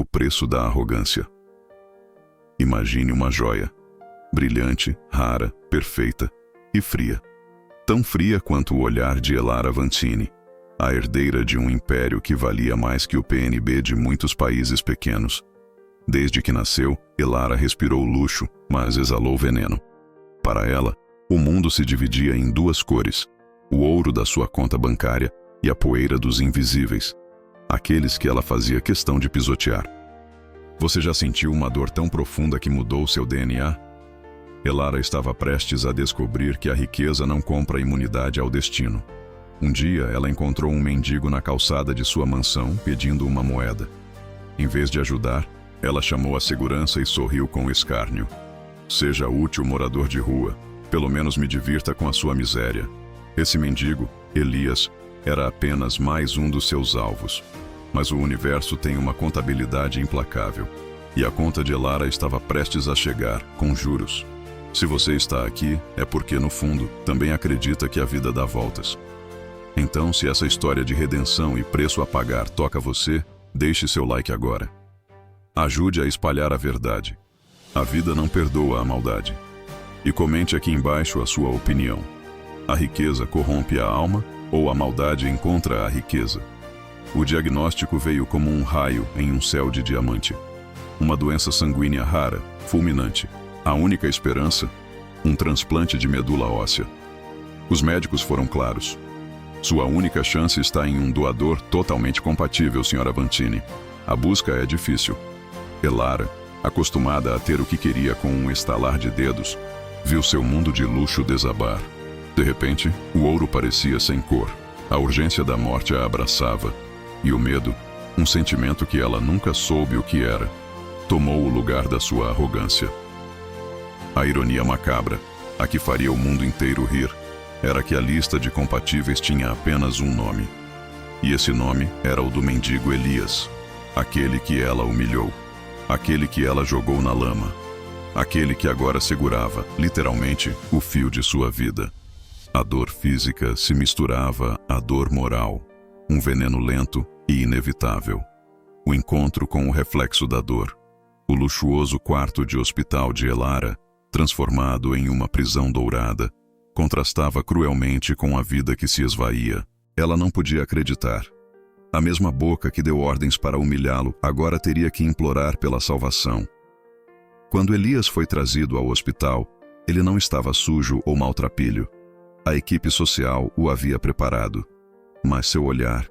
O preço da arrogância. Imagine uma joia, brilhante, rara, perfeita e fria. Tão fria quanto o olhar de Elara Vantini, a herdeira de um império que valia mais que o PNB de muitos países pequenos. Desde que nasceu, Elara respirou luxo, mas exalou veneno. Para ela, o mundo se dividia em duas cores: o ouro da sua conta bancária e a poeira dos invisíveis, aqueles que ela fazia questão de pisotear. Você já sentiu uma dor tão profunda que mudou seu DNA? Elara estava prestes a descobrir que a riqueza não compra imunidade ao destino. Um dia, ela encontrou um mendigo na calçada de sua mansão pedindo uma moeda. Em vez de ajudar, ela chamou a segurança e sorriu com escárnio. Seja útil, morador de rua. Pelo menos me divirta com a sua miséria. Esse mendigo, Elias, era apenas mais um dos seus alvos. Mas o universo tem uma contabilidade implacável. E a conta de Elara estava prestes a chegar, com juros. Se você está aqui, é porque, no fundo, também acredita que a vida dá voltas. Então, se essa história de redenção e preço a pagar toca você, deixe seu like agora. Ajude a espalhar a verdade. A vida não perdoa a maldade. E comente aqui embaixo a sua opinião. A riqueza corrompe a alma ou a maldade encontra a riqueza? O diagnóstico veio como um raio em um céu de diamante. Uma doença sanguínea rara, fulminante. A única esperança? Um transplante de medula óssea. Os médicos foram claros. Sua única chance está em um doador totalmente compatível, Sra. Vantini. A busca é difícil. Elara, acostumada a ter o que queria com um estalar de dedos, viu seu mundo de luxo desabar. De repente, o ouro parecia sem cor. A urgência da morte a abraçava. E o medo, um sentimento que ela nunca soube o que era, tomou o lugar da sua arrogância. A ironia macabra, a que faria o mundo inteiro rir, era que a lista de compatíveis tinha apenas um nome. E esse nome era o do mendigo Elias, aquele que ela humilhou, aquele que ela jogou na lama, aquele que agora segurava, literalmente, o fio de sua vida. A dor física se misturava à dor moral, um veneno lento e inevitável. O encontro com o reflexo da dor. O luxuoso quarto de hospital de Elara, transformado em uma prisão dourada, contrastava cruelmente com a vida que se esvaía. Ela não podia acreditar. A mesma boca que deu ordens para humilhá-lo agora teria que implorar pela salvação. Quando Elias foi trazido ao hospital, ele não estava sujo ou maltrapilho. A equipe social o havia preparado. Mas seu olhar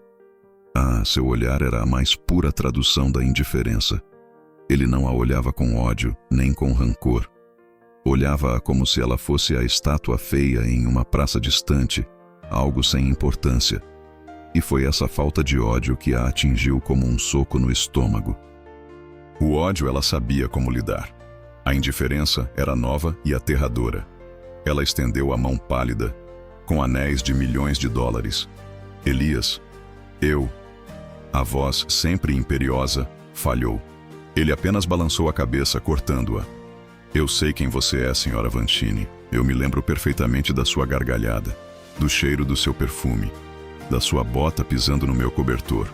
era a mais pura tradução da indiferença. Ele não a olhava com ódio, nem com rancor. Olhava-a como se ela fosse a estátua feia em uma praça distante, algo sem importância. E foi essa falta de ódio que a atingiu como um soco no estômago. O ódio ela sabia como lidar. A indiferença era nova e aterradora. Ela estendeu a mão pálida, com anéis de milhões de dólares. Elias, a voz sempre imperiosa, falhou. Ele apenas balançou a cabeça, cortando-a. Eu sei quem você é, Sra. Vantini. Eu me lembro perfeitamente da sua gargalhada, do cheiro do seu perfume, da sua bota pisando no meu cobertor.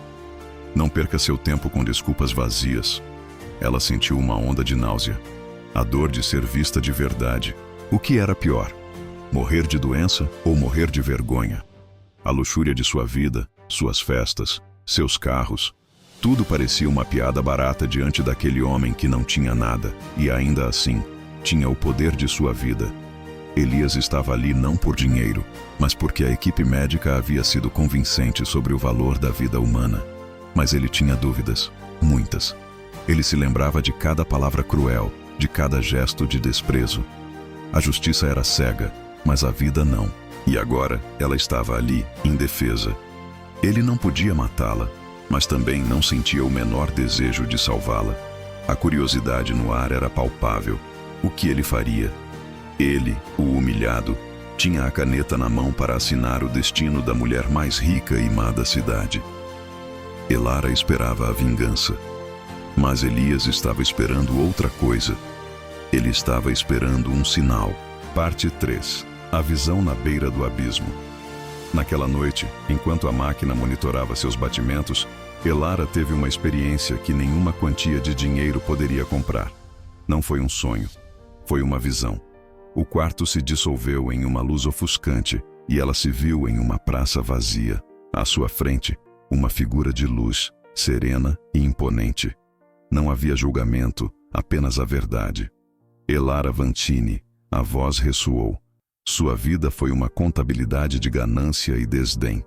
Não perca seu tempo com desculpas vazias. Ela sentiu uma onda de náusea. A dor de ser vista de verdade. O que era pior? Morrer de doença ou morrer de vergonha? A luxúria de sua vida, suas festas, seus carros, tudo parecia uma piada barata diante daquele homem que não tinha nada e ainda assim tinha o poder de sua vida. Elias estava ali não por dinheiro, mas porque a equipe médica havia sido convincente sobre o valor da vida humana. Mas ele tinha dúvidas, muitas. Ele se lembrava de cada palavra cruel, de cada gesto de desprezo. A justiça era cega, mas a vida não. E agora ela estava ali, indefesa. Ele não podia matá-la, mas também não sentia o menor desejo de salvá-la. A curiosidade no ar era palpável. O que ele faria? Ele, o humilhado, tinha a caneta na mão para assinar o destino da mulher mais rica e má da cidade. Elara esperava a vingança. Mas Elias estava esperando outra coisa. Ele estava esperando um sinal. Parte 3. A visão na beira do abismo. Naquela noite, enquanto a máquina monitorava seus batimentos, Elara teve uma experiência que nenhuma quantia de dinheiro poderia comprar. Não foi um sonho, foi uma visão. O quarto se dissolveu em uma luz ofuscante e ela se viu em uma praça vazia. À sua frente, uma figura de luz, serena e imponente. Não havia julgamento, apenas a verdade. Elara Vantini, a voz ressoou. Sua vida foi uma contabilidade de ganância e desdém.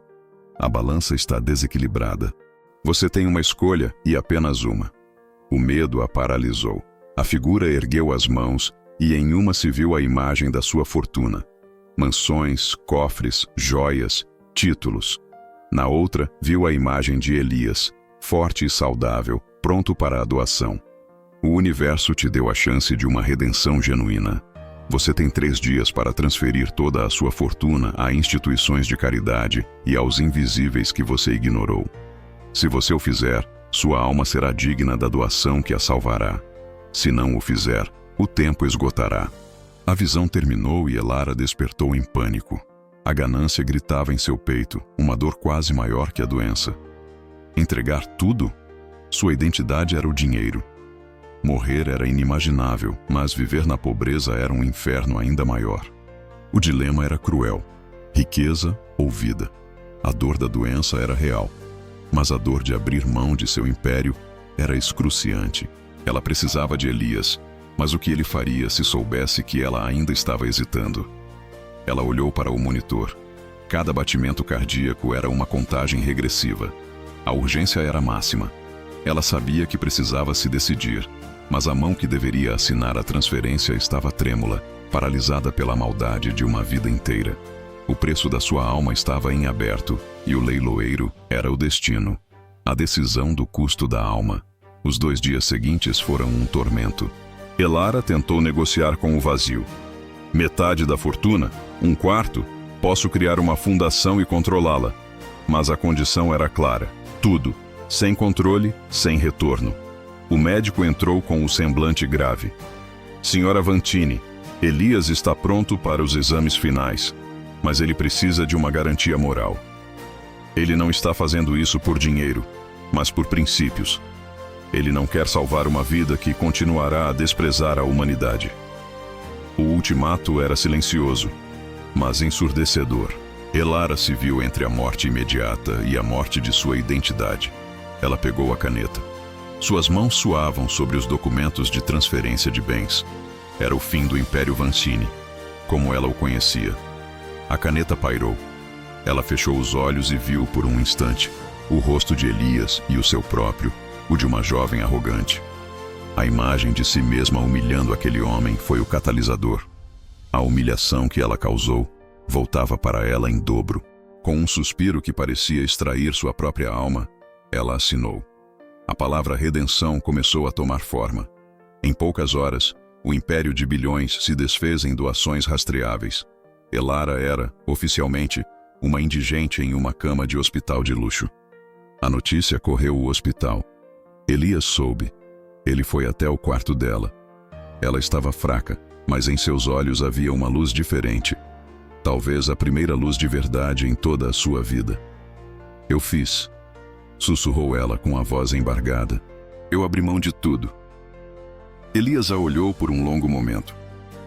A balança está desequilibrada. Você tem uma escolha e apenas uma. O medo a paralisou. A figura ergueu as mãos e em uma se viu a imagem da sua fortuna. Mansões, cofres, joias, títulos. Na outra, viu a imagem de Elias, forte e saudável, pronto para a doação. O universo te deu a chance de uma redenção genuína. Você tem 3 dias para transferir toda a sua fortuna a instituições de caridade e aos invisíveis que você ignorou. Se você o fizer, sua alma será digna da doação que a salvará. Se não o fizer, o tempo esgotará. A visão terminou e Elara despertou em pânico. A ganância gritava em seu peito, uma dor quase maior que a doença. Entregar tudo? Sua identidade era o dinheiro. Morrer era inimaginável, mas viver na pobreza era um inferno ainda maior. O dilema era cruel. Riqueza ou vida? A dor da doença era real. Mas a dor de abrir mão de seu império era excruciante. Ela precisava de Elias, mas o que ele faria se soubesse que ela ainda estava hesitando? Ela olhou para o monitor. Cada batimento cardíaco era uma contagem regressiva. A urgência era máxima. Ela sabia que precisava se decidir, mas a mão que deveria assinar a transferência estava trêmula, paralisada pela maldade de uma vida inteira. O preço da sua alma estava em aberto, e o leiloeiro era o destino. A decisão do custo da alma. Os 2 dias seguintes foram um tormento. Elara tentou negociar com o vazio. Metade da fortuna, 1/4, posso criar uma fundação e controlá-la. Mas a condição era clara. Tudo, sem controle, sem retorno. O médico entrou com o semblante grave. Senhora Vantini, Elias está pronto para os exames finais, mas ele precisa de uma garantia moral. Ele não está fazendo isso por dinheiro, mas por princípios. Ele não quer salvar uma vida que continuará a desprezar a humanidade. O ultimato era silencioso, mas ensurdecedor. Elara se viu entre a morte imediata e a morte de sua identidade. Ela pegou a caneta. Suas mãos suavam sobre os documentos de transferência de bens. Era o fim do Império Vantini, como ela o conhecia. A caneta pairou. Ela fechou os olhos e viu por um instante o rosto de Elias e o seu próprio, o de uma jovem arrogante. A imagem de si mesma humilhando aquele homem foi o catalisador. A humilhação que ela causou voltava para ela em dobro. Com um suspiro que parecia extrair sua própria alma, ela assinou. A palavra redenção começou a tomar forma. Em poucas horas, o império de bilhões se desfez em doações rastreáveis. Elara era, oficialmente, uma indigente em uma cama de hospital de luxo. A notícia correu o hospital. Elias soube. Ele foi até o quarto dela. Ela estava fraca, mas em seus olhos havia uma luz diferente. Talvez a primeira luz de verdade em toda a sua vida. Eu fiz, sussurrou ela com a voz embargada. Eu abri mão de tudo. Elias a olhou por um longo momento.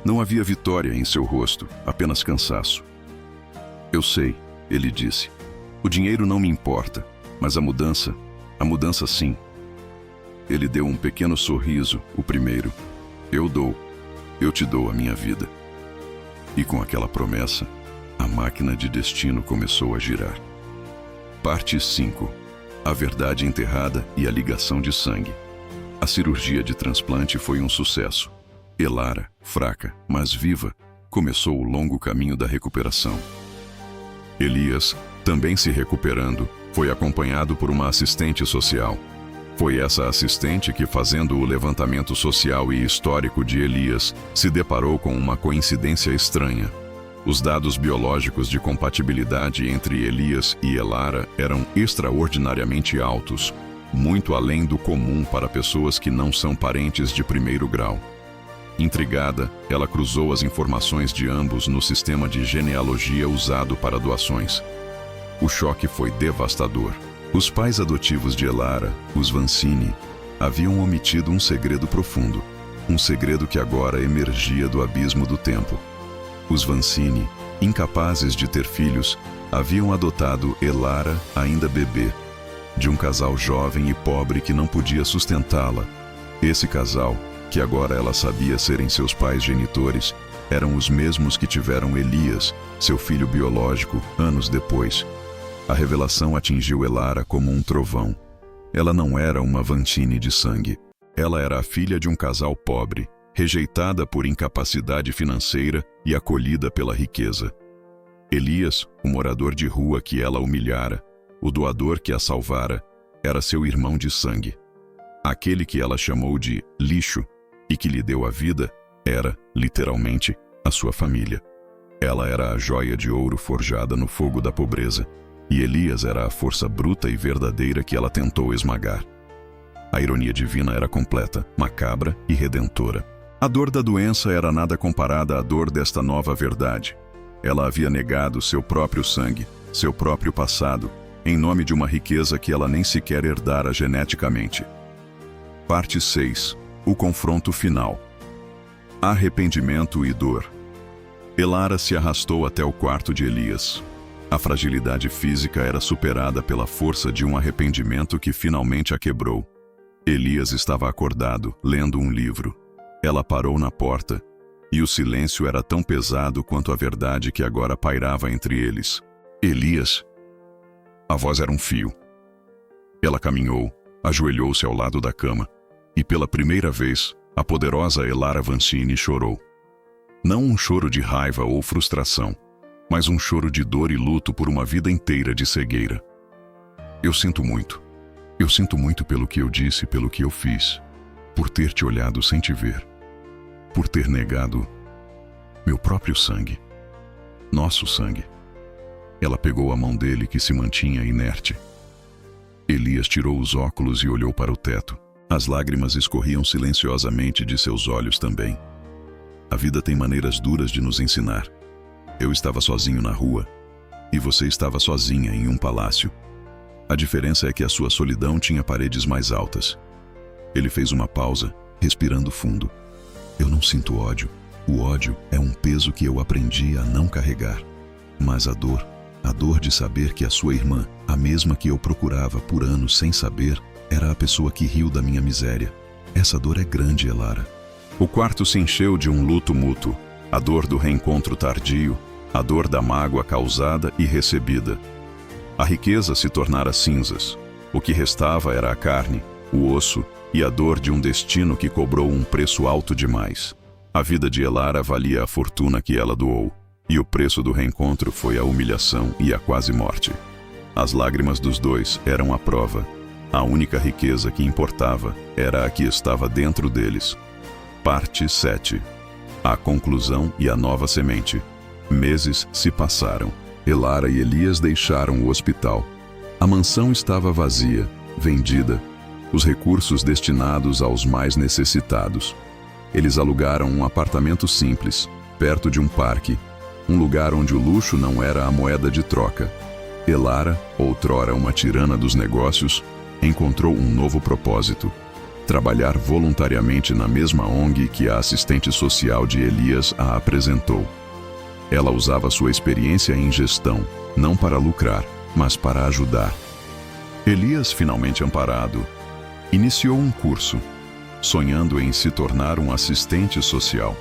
Não havia vitória em seu rosto, apenas cansaço. Eu sei, ele disse. O dinheiro não me importa, mas a mudança sim. Ele deu um pequeno sorriso, o primeiro. Eu te dou a minha vida. E com aquela promessa, a máquina de destino começou a girar. Parte 5. A verdade enterrada e a ligação de sangue. A cirurgia de transplante foi um sucesso. Elara, fraca, mas viva, começou o longo caminho da recuperação. Elias, também se recuperando, foi acompanhado por uma assistente social. Foi essa assistente que, fazendo o levantamento social e histórico de Elias, se deparou com uma coincidência estranha. Os dados biológicos de compatibilidade entre Elias e Elara eram extraordinariamente altos, muito além do comum para pessoas que não são parentes de primeiro grau. Intrigada, ela cruzou as informações de ambos no sistema de genealogia usado para doações. O choque foi devastador. Os pais adotivos de Elara, os Vancini, haviam omitido um segredo profundo, um segredo que agora emergia do abismo do tempo. Os Vancini, incapazes de ter filhos, haviam adotado Elara, ainda bebê, de um casal jovem e pobre que não podia sustentá-la. Esse casal, que agora ela sabia serem seus pais genitores, eram os mesmos que tiveram Elias, seu filho biológico, anos depois. A revelação atingiu Elara como um trovão. Ela não era uma Vancini de sangue. Ela era a filha de um casal pobre, rejeitada por incapacidade financeira e acolhida pela riqueza. Elias, o morador de rua que ela humilhara, o doador que a salvara, era seu irmão de sangue. Aquele que ela chamou de lixo e que lhe deu a vida era, literalmente, a sua família. Ela era a joia de ouro forjada no fogo da pobreza, e Elias era a força bruta e verdadeira que ela tentou esmagar. A ironia divina era completa, macabra e redentora. A dor da doença era nada comparada à dor desta nova verdade. Ela havia negado seu próprio sangue, seu próprio passado, em nome de uma riqueza que ela nem sequer herdara geneticamente. Parte 6. O confronto final. Arrependimento e dor. Elara se arrastou até o quarto de Elias. A fragilidade física era superada pela força de um arrependimento que finalmente a quebrou. Elias estava acordado, lendo um livro. Ela parou na porta, e o silêncio era tão pesado quanto a verdade que agora pairava entre eles. Elias? A voz era um fio. Ela caminhou, ajoelhou-se ao lado da cama, e pela primeira vez, a poderosa Elara Vancini chorou. Não um choro de raiva ou frustração, mas um choro de dor e luto por uma vida inteira de cegueira. Eu sinto muito. Eu sinto muito pelo que eu disse, pelo que eu fiz, por ter te olhado sem te ver, por ter negado meu próprio sangue, nosso sangue. Ela pegou a mão dele que se mantinha inerte. Elias tirou os óculos e olhou para o teto. As lágrimas escorriam silenciosamente de seus olhos também. A vida tem maneiras duras de nos ensinar. Eu estava sozinho na rua, e você estava sozinha em um palácio. A diferença é que a sua solidão tinha paredes mais altas. Ele fez uma pausa, respirando fundo. Eu não sinto ódio. O ódio é um peso que eu aprendi a não carregar. Mas a dor de saber que a sua irmã, a mesma que eu procurava por anos sem saber, era a pessoa que riu da minha miséria. Essa dor é grande, Elara. O quarto se encheu de um luto mútuo. A dor do reencontro tardio, a dor da mágoa causada e recebida. A riqueza se tornara cinzas. O que restava era a carne, o osso e a dor de um destino que cobrou um preço alto demais. A vida de Elara valia a fortuna que ela doou, e o preço do reencontro foi a humilhação e a quase morte. As lágrimas dos dois eram a prova. A única riqueza que importava era a que estava dentro deles. Parte 7. A conclusão e a nova semente. Meses se passaram. Elara e Elias deixaram o hospital. A mansão estava vazia, vendida, os recursos destinados aos mais necessitados. Eles alugaram um apartamento simples, perto de um parque, um lugar onde o luxo não era a moeda de troca. Elara, outrora uma tirana dos negócios, encontrou um novo propósito: trabalhar voluntariamente na mesma ONG que a assistente social de Elias a apresentou. Ela usava sua experiência em gestão, não para lucrar, mas para ajudar. Elias, finalmente amparado, iniciou um curso, sonhando em se tornar um assistente social.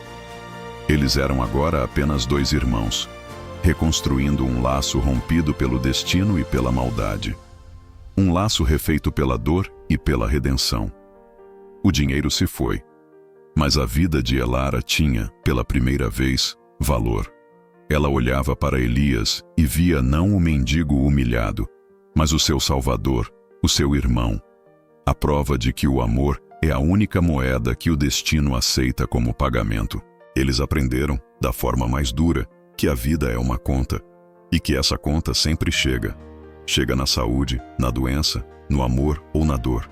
Eles eram agora apenas dois irmãos, reconstruindo um laço rompido pelo destino e pela maldade. Um laço refeito pela dor e pela redenção. O dinheiro se foi, mas a vida de Elara tinha, pela primeira vez, valor. Ela olhava para Elias e via não o mendigo humilhado, mas o seu salvador, o seu irmão. A prova de que o amor é a única moeda que o destino aceita como pagamento. Eles aprenderam, da forma mais dura, que a vida é uma conta, e que essa conta sempre chega. Chega na saúde, na doença, no amor ou na dor.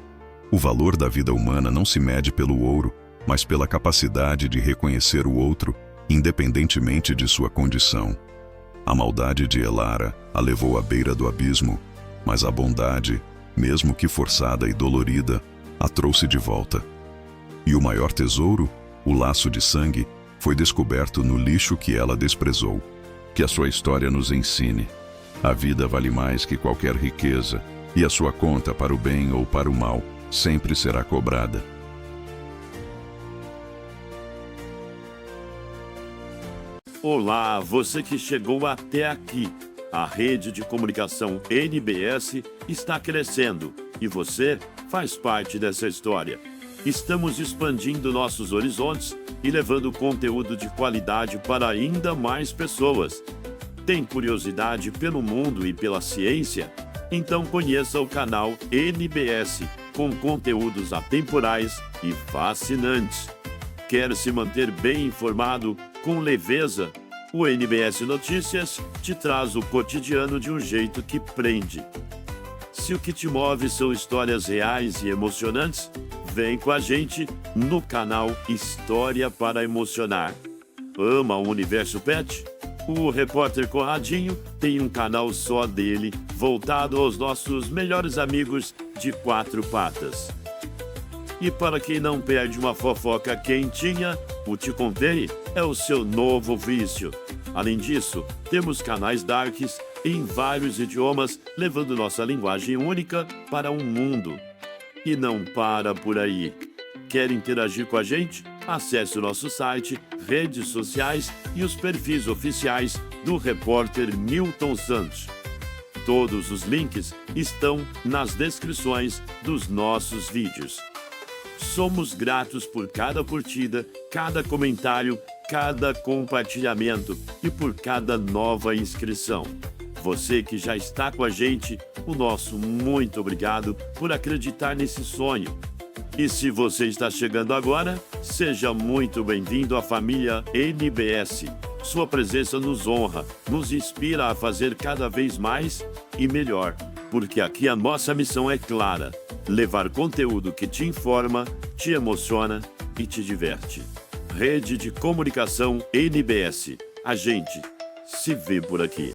O valor da vida humana não se mede pelo ouro, mas pela capacidade de reconhecer o outro, independentemente de sua condição. A maldade de Elara a levou à beira do abismo, mas a bondade, mesmo que forçada e dolorida, a trouxe de volta. E o maior tesouro, o laço de sangue, foi descoberto no lixo que ela desprezou. Que a sua história nos ensine. A vida vale mais que qualquer riqueza, e a sua conta, para o bem ou para o mal, sempre será cobrada. Olá, você que chegou até aqui. A rede de comunicação NBS está crescendo e você faz parte dessa história. Estamos expandindo nossos horizontes e levando conteúdo de qualidade para ainda mais pessoas. Tem curiosidade pelo mundo e pela ciência? Então conheça o canal NBS, com conteúdos atemporais e fascinantes. Quer se manter bem informado com leveza? O NBS Notícias te traz o cotidiano de um jeito que prende. Se o que te move são histórias reais e emocionantes, vem com a gente no canal História para Emocionar. Ama o universo pet? O repórter Conradinho tem um canal só dele, voltado aos nossos melhores amigos de quatro patas. E para quem não perde uma fofoca quentinha, o Te Contei é o seu novo vício. Além disso, temos canais darks em vários idiomas, levando nossa linguagem única para um mundo. E não para por aí. Quer interagir com a gente? Acesse o nosso site, redes sociais e os perfis oficiais do repórter Milton Santos. Todos os links estão nas descrições dos nossos vídeos. Somos gratos por cada curtida, cada comentário, cada compartilhamento e por cada nova inscrição. Você que já está com a gente, o nosso muito obrigado por acreditar nesse sonho. E se você está chegando agora, seja muito bem-vindo à família NBS. Sua presença nos honra, nos inspira a fazer cada vez mais e melhor, porque aqui a nossa missão é clara: levar conteúdo que te informa, te emociona e te diverte. Rede de Comunicação NBS. A gente se vê por aqui.